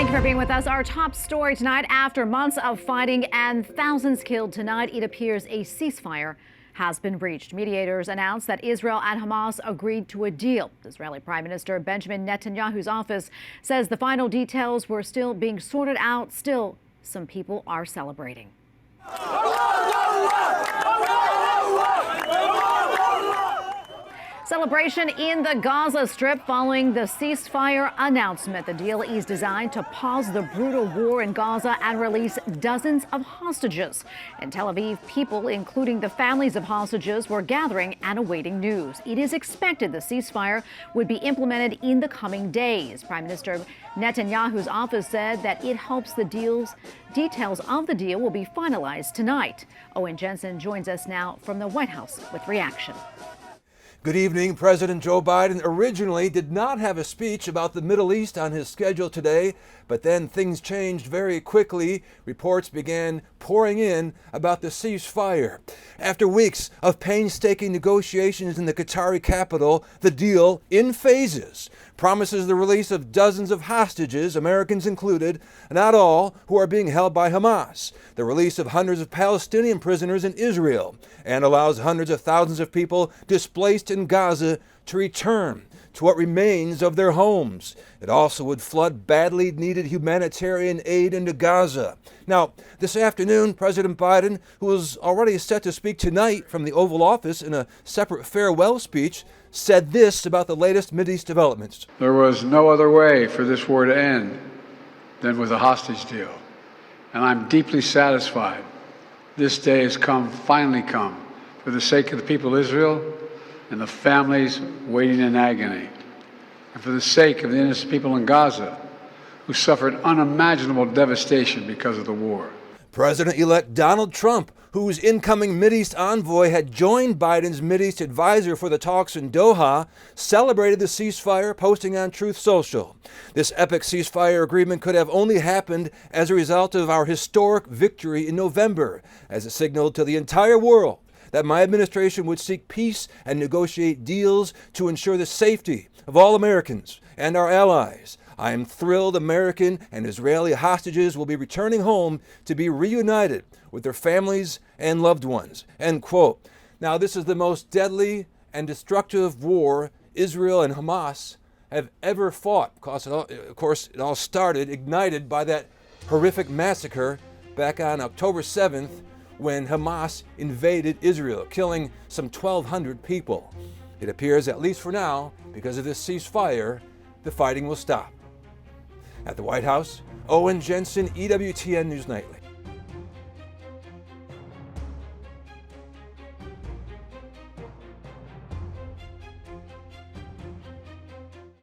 Thank you for being with us. Our top story tonight: after months of fighting and thousands killed tonight, it appears a ceasefire has been reached. Mediators announced that Israel and Hamas agreed to a deal. Israeli Prime Minister Benjamin Netanyahu's office says the final details were still being sorted out. Still, some people are celebrating. Celebration in the Gaza Strip following the ceasefire announcement. The deal is designed to pause the brutal war in Gaza and release dozens of hostages. In Tel Aviv, people, including the families of hostages, were gathering and awaiting news. It is expected the ceasefire would be implemented in the coming days. Prime Minister Netanyahu's office said that it hopes the details of the deal will be finalized tonight. Owen Jensen joins us now from the White House with reaction. Good evening. President Joe Biden originally did not have a speech about the Middle East on his schedule today, but then things changed very quickly. Reports began pouring in about the ceasefire. After weeks of painstaking negotiations in the Qatari capital, the deal, in phases, promises the release of dozens of hostages, Americans included, not all who are being held by Hamas, the release of hundreds of Palestinian prisoners in Israel, and allows hundreds of thousands of people displaced in Gaza to return to what remains of their homes. It also would flood badly needed humanitarian aid into Gaza. Now, this afternoon, President Biden, who was already set to speak tonight from the Oval Office in a separate farewell speech, said this about the latest Mideast developments. There was no other way for this war to end than with a hostage deal. And I'm deeply satisfied this day has finally come, for the sake of the people of Israel and the families waiting in agony, and for the sake of the innocent people in Gaza who suffered unimaginable devastation because of the war. President-elect Donald Trump, whose incoming Mideast envoy had joined Biden's Mideast advisor for the talks in Doha, celebrated the ceasefire, posting on Truth Social. This epic ceasefire agreement could have only happened as a result of our historic victory in November, as it signaled to the entire world that my administration would seek peace and negotiate deals to ensure the safety of all Americans and our allies. I am thrilled American and Israeli hostages will be returning home to be reunited with their families and loved ones. End quote. Now, this is the most deadly and destructive war Israel and Hamas have ever fought. Of course, it all started, ignited by that horrific massacre back on October 7th, when Hamas invaded Israel, killing some 1,200 people. It appears, at least for now, because of this ceasefire, the fighting will stop. At the White House, Owen Jensen, EWTN News Nightly.